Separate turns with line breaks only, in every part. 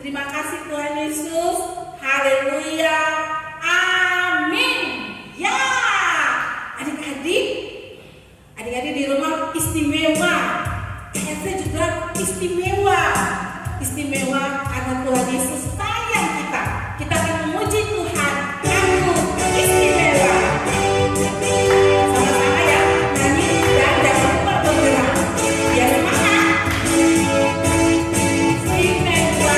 Terima kasih Tuhan Yesus. Haleluya. Amin. Ya. Adik-adik di rumah istimewa. Saya juga istimewa. Istimewa karena Tuhan Yesus sayang kita. Kita akan memuji Tuhan. Aku istimewa. Sama-sama ya. Nyanyi dan jangan lupa bergerak. Biar semangat. Istimewa.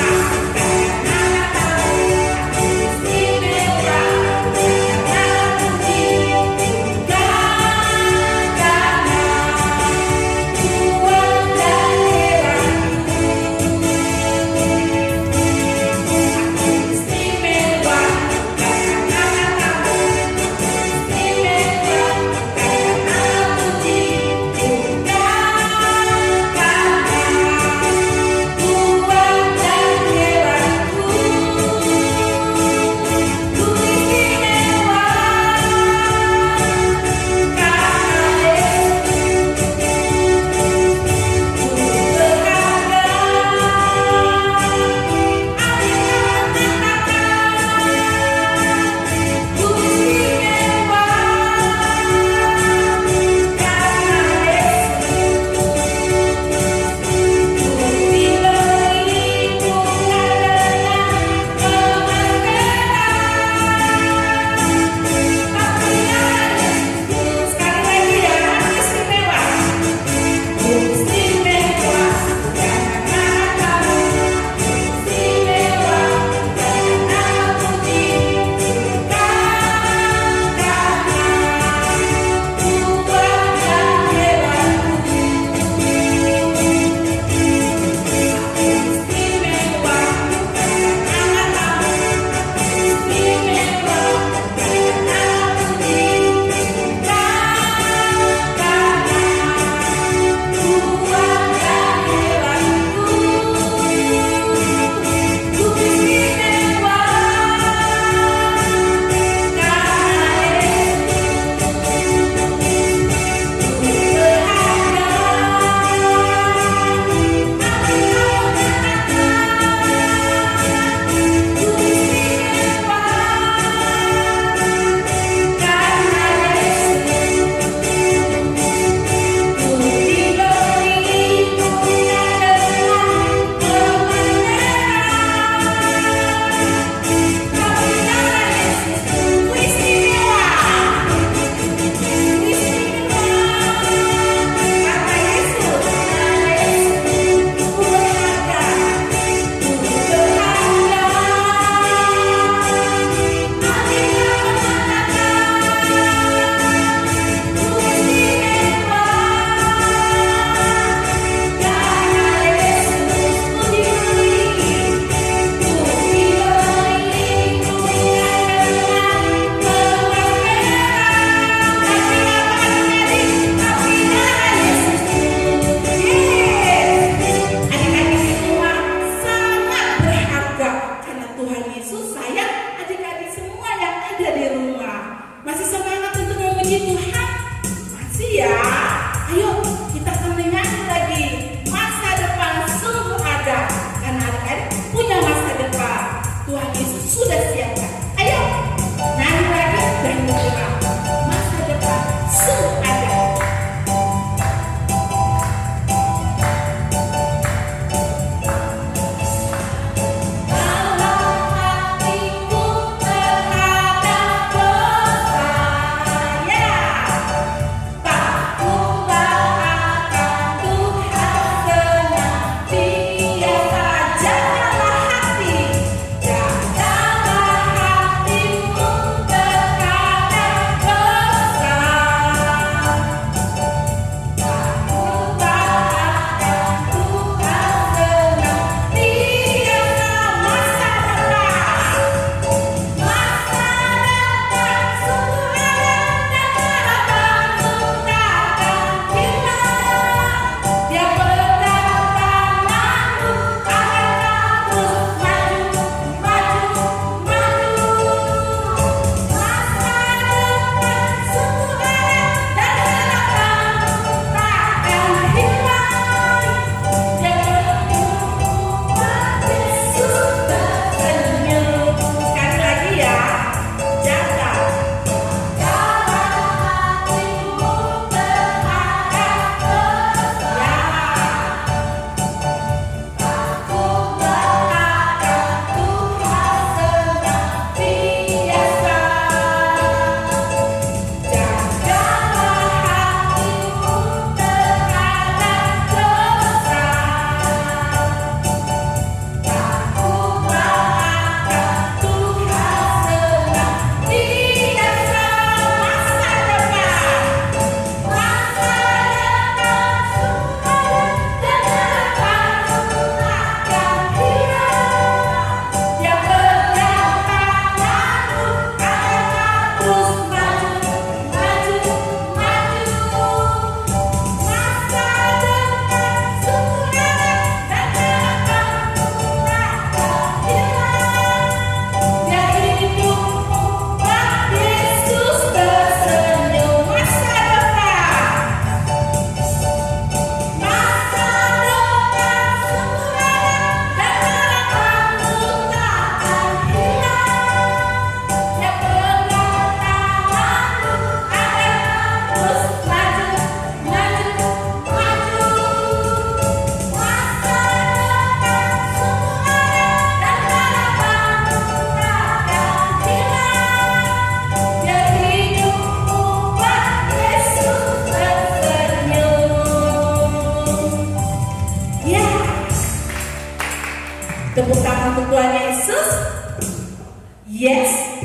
Yes.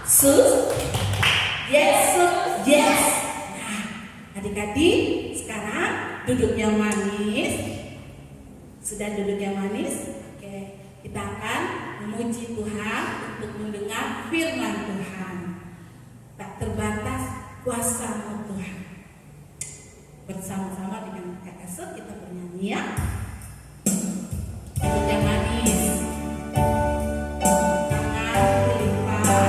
Sus. Yes, sus. Yes. Nah, adik-adik sekarang duduk yang manis. Sudah duduk yang manis? Oke, kita akan memuji Tuhan untuk mendengar firman Tuhan. Tak terbatas kuasa-Mu Tuhan. Bersama-sama dengan Kakak Sut kita bernyanyi ya. Duduk yang manis. Tangan dilipat.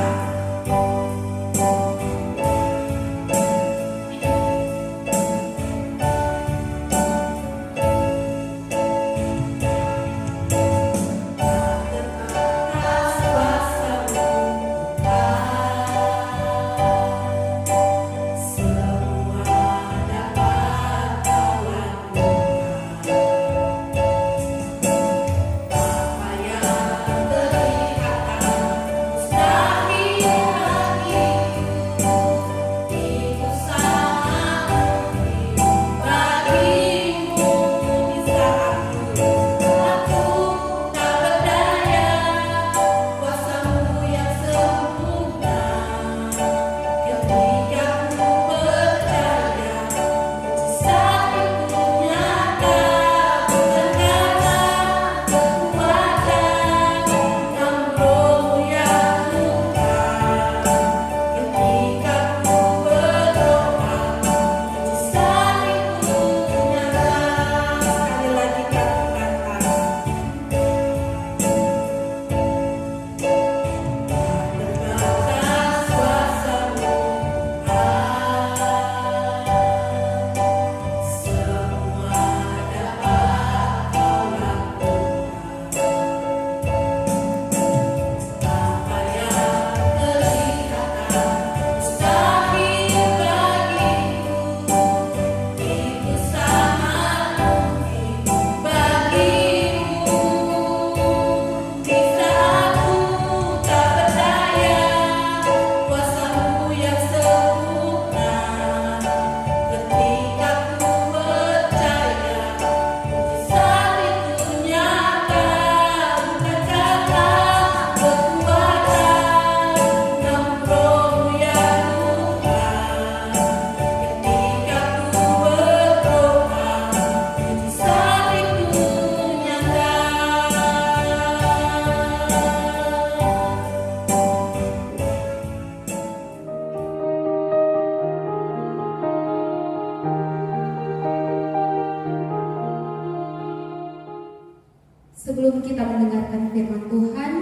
Sebelum kita mendengarkan firman Tuhan,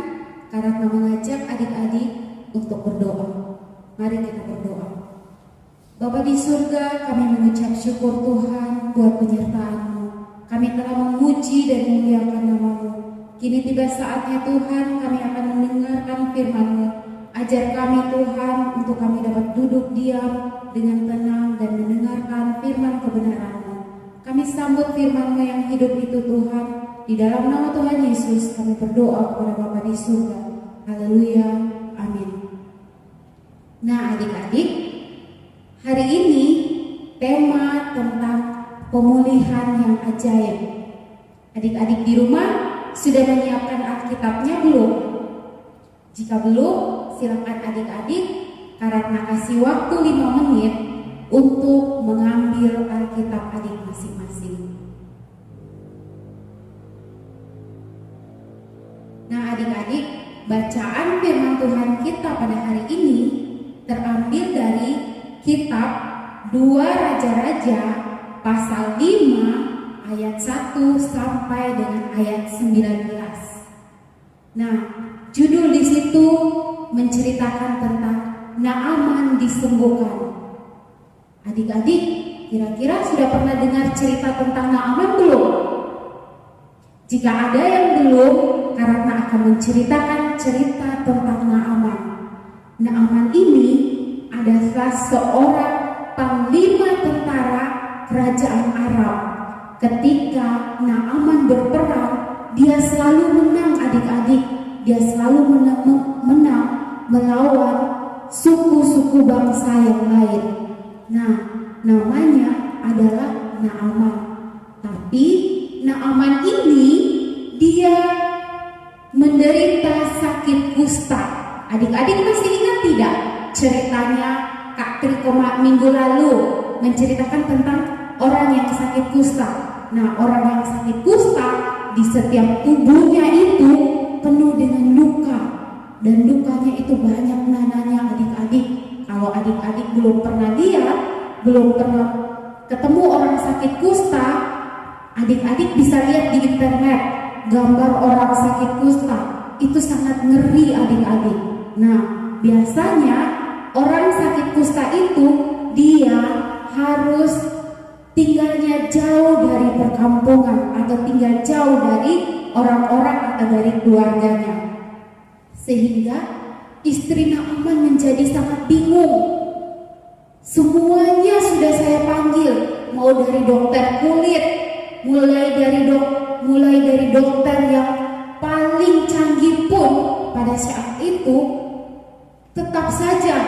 Karatna mengajak adik-adik untuk berdoa. Mari kita berdoa. Bapa di surga, kami mengucap syukur Tuhan buat penyertaan-Mu. Kami telah memuji dan memuliakan nama-Mu. Kini tiba saatnya Tuhan, kami akan mendengarkan firman-Mu. Ajar kami Tuhan untuk kami dapat duduk diam dengan tenang dan mendengarkan firman kebenaran-Mu. Kami sambut firman-Mu yang hidup itu Tuhan. Di dalam nama Tuhan Yesus kami berdoa kepada Bapa di surga. Haleluya. Amin. Nah adik-adik, hari ini tema tentang pemulihan yang ajaib. Adik-adik di rumah sudah menyiapkan Alkitabnya belum? Jika belum, silakan adik-adik Karatna kasih waktu 5 menit untuk mengambil Alkitab adik masing-masing. Nah adik-adik, bacaan firman Tuhan kita pada hari ini terambil dari kitab 2 Raja-Raja pasal 5 ayat 1 sampai dengan ayat 19. Nah, judul di situ menceritakan tentang Naaman disembuhkan. Adik-adik, kira-kira sudah pernah dengar cerita tentang Naaman belum? Jika ada yang belum, Karatna akan menceritakan cerita tentang Naaman. Naaman ini adalah seorang panglima tentara kerajaan Arab. Ketika Naaman berperang, dia selalu menang adik-adik. Dia selalu menang melawan suku-suku bangsa yang lain. Nah, namanya adalah Naaman. Tapi Naaman ini dia menderita sakit kusta. Adik-adik masih ingat tidak ceritanya Kak Triko minggu lalu menceritakan tentang orang yang sakit kusta. Nah, orang yang sakit kusta di setiap tubuhnya itu penuh dengan luka, dan lukanya itu banyak nananya adik-adik. Kalau adik-adik belum pernah lihat, belum pernah ketemu orang sakit kusta, adik-adik bisa lihat di internet gambar orang sakit kusta. Itu sangat ngeri adik-adik. Nah, biasanya orang sakit kusta itu dia harus tinggalnya jauh dari perkampungan atau tinggal jauh dari orang-orang atau dari keluarganya. Sehingga istri Naaman menjadi sangat bingung. Semuanya sudah saya panggil, mau dari dokter kulit, mulai dari dokter yang paling canggih pun pada saat itu tetap saja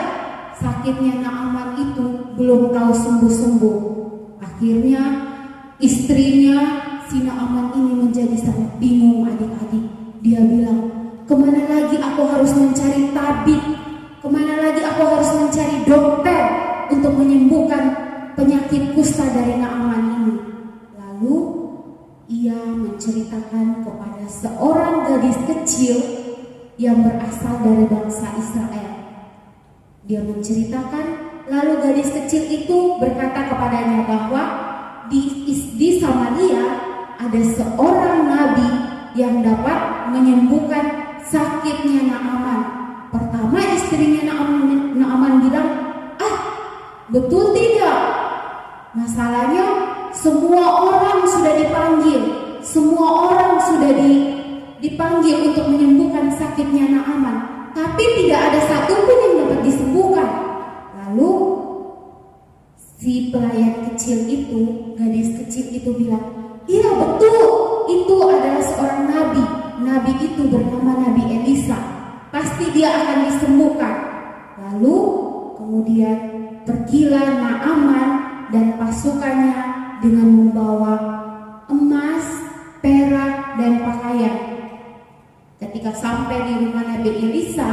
sakitnya Naaman itu belum tahu sembuh-sembuh. Akhirnya istrinya si Naaman ini menjadi sangat bingung adik-adik. Dia bilang, kemana lagi aku harus mencari tabib? Kemana lagi aku harus mencari dokter untuk menyembuhkan penyakit kusta dari Naaman ini? Lalu ia menceritakan kepada seorang gadis kecil yang berasal dari bangsa Israel. Dia menceritakan, lalu gadis kecil itu berkata kepadanya bahwa di Samaria ada seorang nabi yang dapat menyembuhkan sakitnya Naaman. Pertama istrinya Naaman bilang, betul tidak? Masalahnya semua orang sudah dipanggil, semua orang sudah dipanggil untuk menyembuhkan sakitnya Naaman, tapi tidak ada satupun yang dapat disembuhkan. Lalu si pelayan kecil itu, gadis kecil itu bilang, iya betul, itu adalah seorang nabi. Nabi itu bernama Nabi Elisa. Pasti dia akan disembuhkan. Lalu kemudian pergilah Naaman dan pasukannya dengan membawa emas, perak, dan pakaian. Ketika sampai di rumah Nabi Elisa,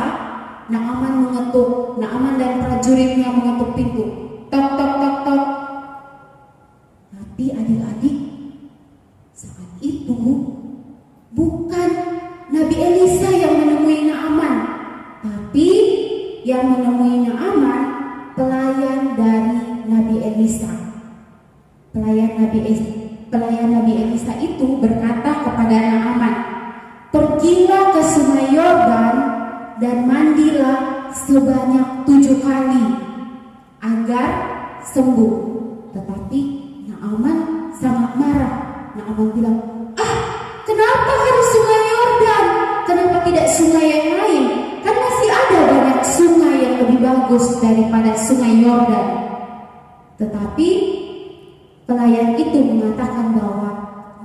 Naaman dan prajuritnya mengetuk pintu. Tok, tok, tok, tok. Tapi adik-adik, saat itu bukan Nabi Elisa yang menemui Naaman, tapi yang menemui Naaman pelayan dari Nabi Elisa. Pelayan Nabi Elisa itu berkata kepada Naaman, pergilah ke sungai Yordan dan mandilah sebanyak 7 kali agar sembuh. Tetapi Naaman sangat marah. Naaman bilang, kenapa harus sungai Yordan? Kenapa tidak sungai yang lain? Kan masih ada banyak sungai yang lebih bagus daripada sungai Yordan. Tetapi pelayan itu mengatakan bahwa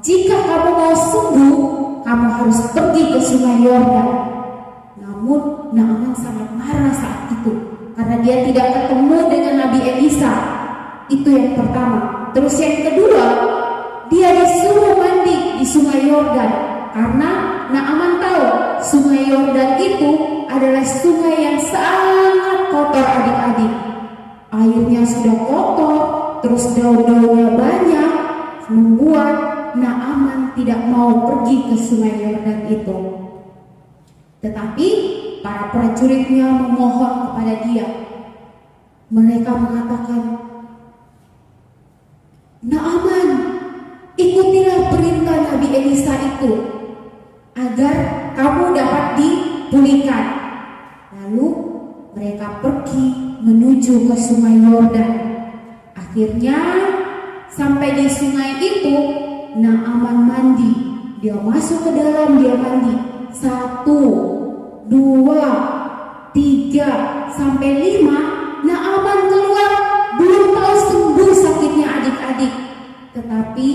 jika kamu mau sembuh, kamu harus pergi ke sungai Yordan. Namun Naaman sangat marah saat itu karena dia tidak ketemu dengan Nabi Elisa. Itu yang pertama. Terus yang kedua, dia disuruh mandi di sungai Yordan karena Naaman tahu sungai Yordan itu adalah sungai yang sangat kotor adik-adik. Airnya sudah kotor, terus daun-daunnya banyak, membuat Naaman tidak mau pergi ke sungai Yordan itu. Tetapi para prajuritnya memohon kepada dia. Mereka mengatakan, Naaman, ikutilah perintah Nabi Elisa itu agar kamu dapat dipulihkan. Lalu mereka pergi menuju ke sungai Yordan. Akhirnya sampai di sungai itu, Naaman mandi. Dia masuk ke dalam, dia mandi 1, 2, 3, sampai 5. Naaman keluar, belum tahu sembuh sakitnya adik-adik. Tetapi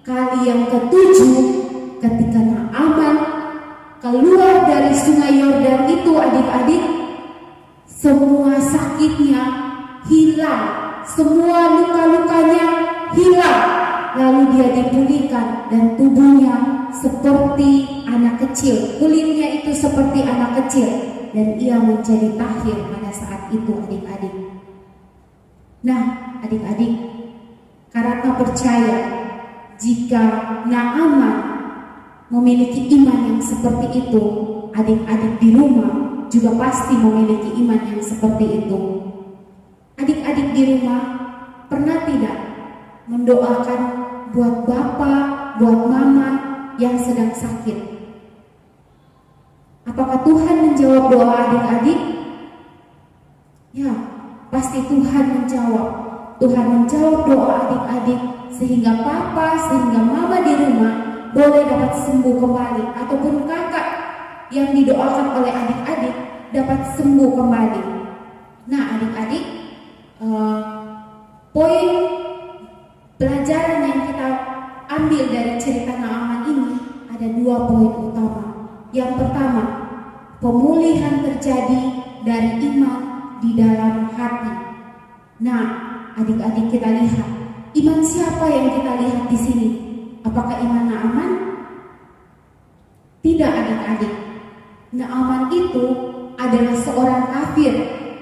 kali yang ke-7, ketika Naaman keluar dari sungai Yordan itu adik-adik, semua sakitnya hilang, semua luka-lukanya hilang. Lalu dia dipulihkan dan tubuhnya seperti anak kecil, kulitnya itu seperti anak kecil. dan ia menjadi tahir pada saat itu adik-adik. Nah adik-adik, karena percaya jika Naaman memiliki iman yang seperti itu, adik-adik di rumah juga pasti memiliki iman yang seperti itu. Adik-adik di rumah pernah tidak mendoakan buat bapak, buat mama yang sedang sakit? Apakah Tuhan menjawab doa adik-adik? Ya, pasti Tuhan menjawab. Tuhan menjawab doa adik-adik sehingga papa, sehingga mama di rumah boleh dapat sembuh kembali, ataupun kakak yang didoakan oleh adik-adik dapat sembuh kembali. Nah adik-adik, poin pelajaran yang kita ambil dari cerita Naaman ini ada 2 poin utama. Yang pertama, pemulihan terjadi dari iman di dalam hati. Nah adik-adik, kita lihat iman siapa yang kita lihat di sini? Apakah iman Naaman? Tidak adik-adik. Naaman itu adalah seorang kafir,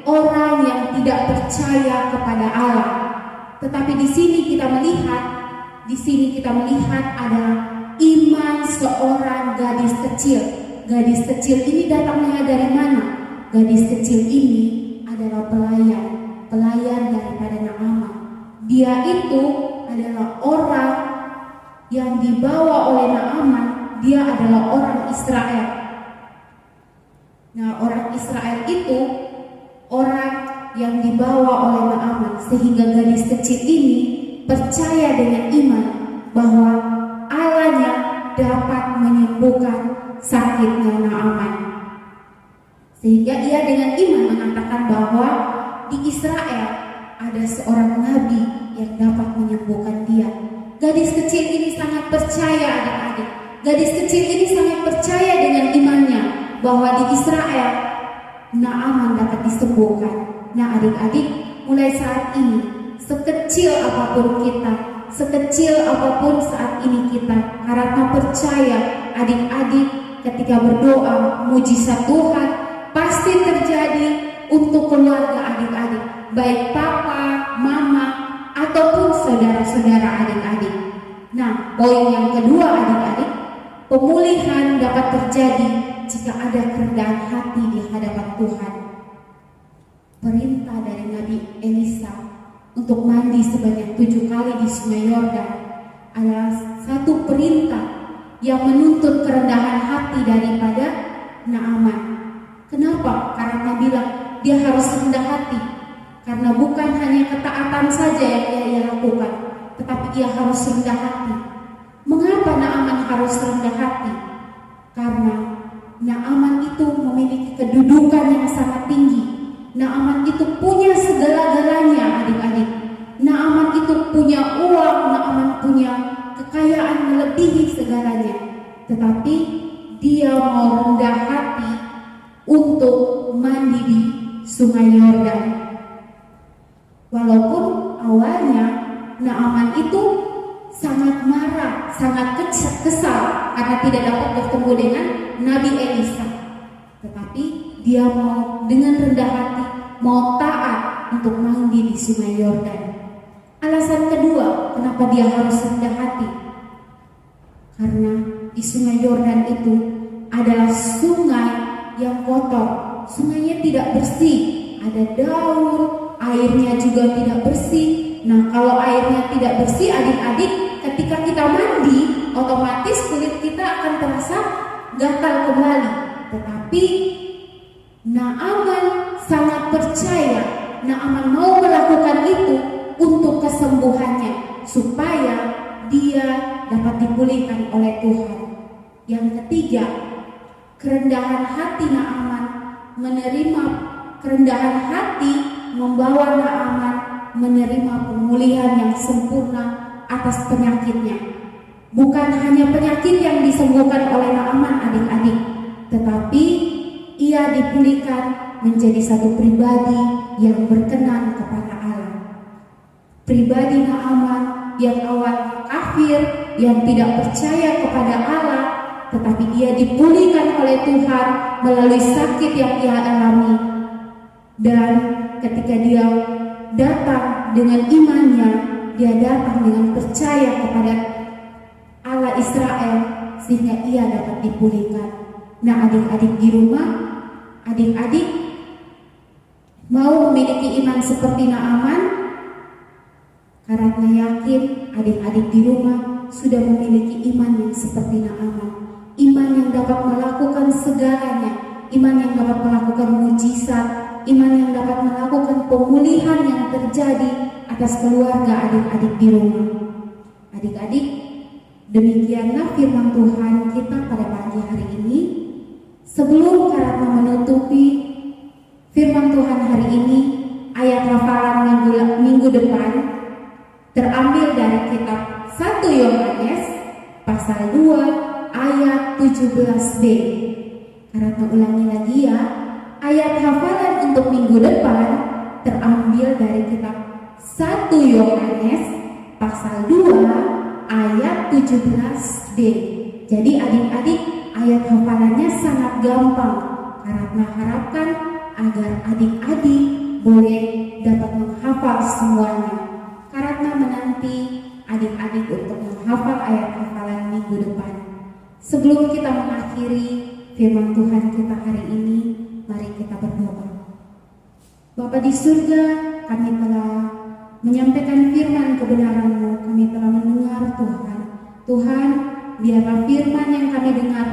orang yang tidak percaya kepada Allah. Tetapi di sini kita melihat adalah iman seorang gadis kecil. Gadis kecil ini datangnya dari mana? Gadis kecil ini adalah pelayan daripada Naaman. Dia itu adalah orang yang dibawa oleh Naaman. Dia adalah orang Israel. Nah, orang Israel itu orang yang dibawa oleh Naaman, sehingga gadis kecil ini percaya dengan iman bahwa Allahnya dapat menyembuhkan sakitnya Naaman. Sehingga ia dengan iman mengatakan bahwa di Israel ada seorang nabi yang dapat menyembuhkan dia. Gadis kecil ini sangat percaya adik-adik. Gadis kecil ini sangat percaya dengan imannya bahwa di Israel Naaman dapat disembuhkan. Nah adik-adik, mulai saat ini, sekecil apapun kita, sekecil apapun saat ini kita, karena percaya adik-adik ketika berdoa, mujizat Tuhan pasti terjadi untuk keluarga adik-adik, baik papa, mama, ataupun saudara-saudara adik-adik. Nah, poin yang kedua adik-adik, pemulihan dapat terjadi jika ada kerendahan hati di hadapan Tuhan. Perintah dari Nabi Elisa untuk mandi sebanyak 7 kali di Sungai Yordan adalah satu perintah yang menuntut kerendahan hati daripada Naaman. Kenapa? Karena bilang dia harus rendah hati. Karena bukan hanya ketaatan saja yang ia lakukan, tetapi ia harus rendah hati. Mengapa Naaman harus rendah hati? Karena Naaman itu memiliki kedudukan yang sangat tinggi. Naaman itu punya segala-galanya adik-adik. Naaman itu punya uang, Naaman punya kekayaan melebihi segalanya. Tetapi dia mau rendah hati untuk mandi di Sungai Yordan. Walaupun awalnya Naaman itu sangat marah, sangat kesal karena tidak dapat bertemu dengan Nabi Elisa. Tetapi dia mau dengan rendah hati, mau taat untuk mandi di Sungai Yordan. Alasan kedua, kenapa dia harus rendah hati? Karena di Sungai Yordan itu adalah sungai yang kotor. Sungainya tidak bersih, ada daun, airnya juga tidak bersih. Nah, kalau airnya tidak bersih adik-adik, ketika kita mandi, otomatis kulit kita akan terasa gatal kembali. Tetapi Naaman sangat percaya, Naaman mau melakukan itu untuk kesembuhannya, supaya dia dapat dipulihkan oleh Tuhan. Yang ketiga, kerendahan hati Naaman menerima, kerendahan hati membawa Naaman menerima pemulihan yang sempurna atas penyakitnya. Bukan hanya penyakit yang disembuhkan oleh Naaman adik-adik, tetapi ia dipulihkan menjadi satu pribadi yang berkenan kepada Allah. Pribadi Naaman yang awal kafir, yang tidak percaya kepada Allah, tetapi dia dipulihkan oleh Tuhan melalui sakit yang ia alami. Dan ketika dia datang dengan imannya, dia datang dengan percaya kepada Allah Israel, sehingga ia dapat dipulihkan. Nah, adik-adik di rumah, adik-adik mau memiliki iman seperti Naaman? Karena yakin adik-adik di rumah sudah memiliki iman yang seperti Naaman. Iman yang dapat melakukan segalanya, iman yang dapat melakukan mujizat, iman yang dapat melakukan pemulihan yang terjadi atas keluarga adik-adik di rumah. Adik-adik, demikianlah firman Tuhan kita pada pagi hari ini. Sebelum Karatna menutupi firman Tuhan hari ini, ayat hafalan minggu depan terambil dari kitab 1 Yohanes pasal 2 ayat 17b. Karatna ulangi lagi ya. Ayat hafalan untuk minggu depan terambil dari kitab 1 Yohanes pasal 2 ayat 17b. Jadi adik-adik, ayat hafalannya sangat gampang. Karatna harapkan agar adik-adik boleh dapat menghafal semuanya. Karatna menanti adik-adik untuk menghafal ayat hafalan minggu depan. Sebelum kita mengakhiri firman Tuhan kita hari ini, mari kita berdoa. Bapa di surga, kami telah menyampaikan firman kebenaran-Mu, kami telah mendengar Tuhan. Tuhan, biarlah firman yang kami dengar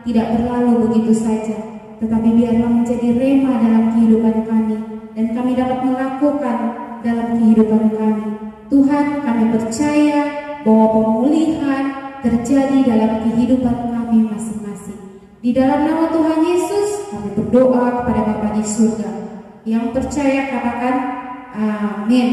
tidak berlalu begitu saja, tetapi biarlah menjadi rema dalam kehidupan kami, dan kami dapat melakukan dalam kehidupan kami. Tuhan, kami percaya bahwa pemulihan terjadi dalam kehidupan kami masing-masing. Di dalam nama Tuhan Yesus, kami berdoa kepada Bapa di surga. Yang percaya katakan amin.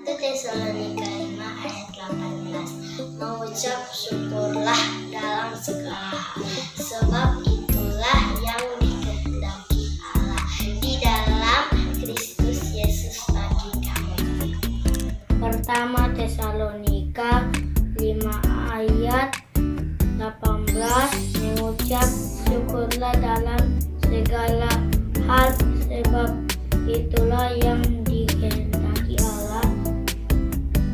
1 Tesalonika 5 ayat 18. Mengucap syukurlah dalam segala hal, sebab itulah yang dikehendaki Allah di dalam Kristus Yesus bagi kamu. Pertama Tesalonika 5 ayat 18. Mengucap syukurlah dalam segala hal, sebab itulah yang dikehendaki Allah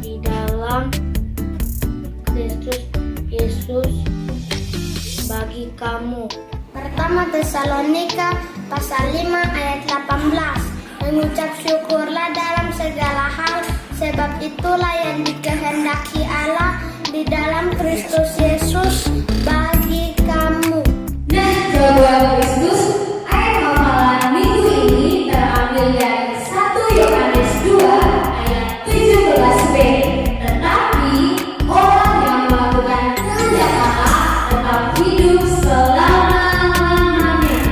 di dalam Kristus Yesus bagi kamu. Pertama Tesalonika pasal 5 ayat 18. Mengucap syukurlah dalam segala hal, sebab itulah yang dikehendaki Allah di dalam Kristus Yesus bagi kamu.
Nah, jawaban Kristus, ayat hafalan minggu ini terambil dari 1 Yohanes 2 ayat 17b. Tetapi orang yang melakukan kehendak Allah tetap hidup selama-lamanya.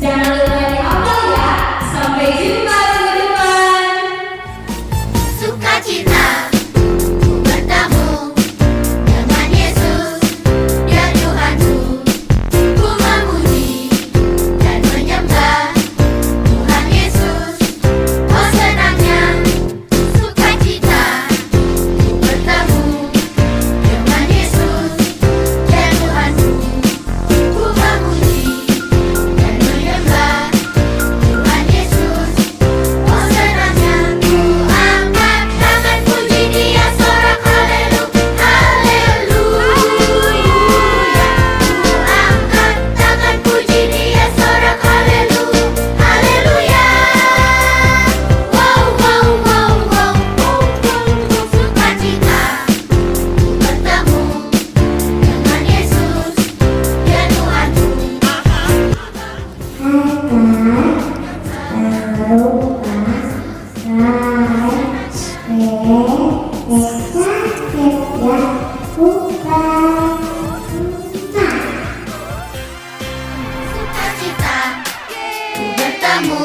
Jangan lupa dihafal ya. Sampai jumpa minggu depan.
Sukacita bertemu dengan Yesus, Dia Tuhanku. Ku memuji dan menyembah Tuhan Yesus. Oh senangnya sukacita bertemu dengan Yesus, Dia Tuhanku. Ku memuji dan menyembah Tuhan Yesus. Oh senangnya ku angkat tangan puji Dia, sorak haleluya, haleluya. Ku angkat tangan puji Dia, sorak haleluya, haleluya. Wow, wow, wow, wow, wow, wow. Sukacita bertemu dengan Yesus, Dia Tuhanku. Sukacita bertemu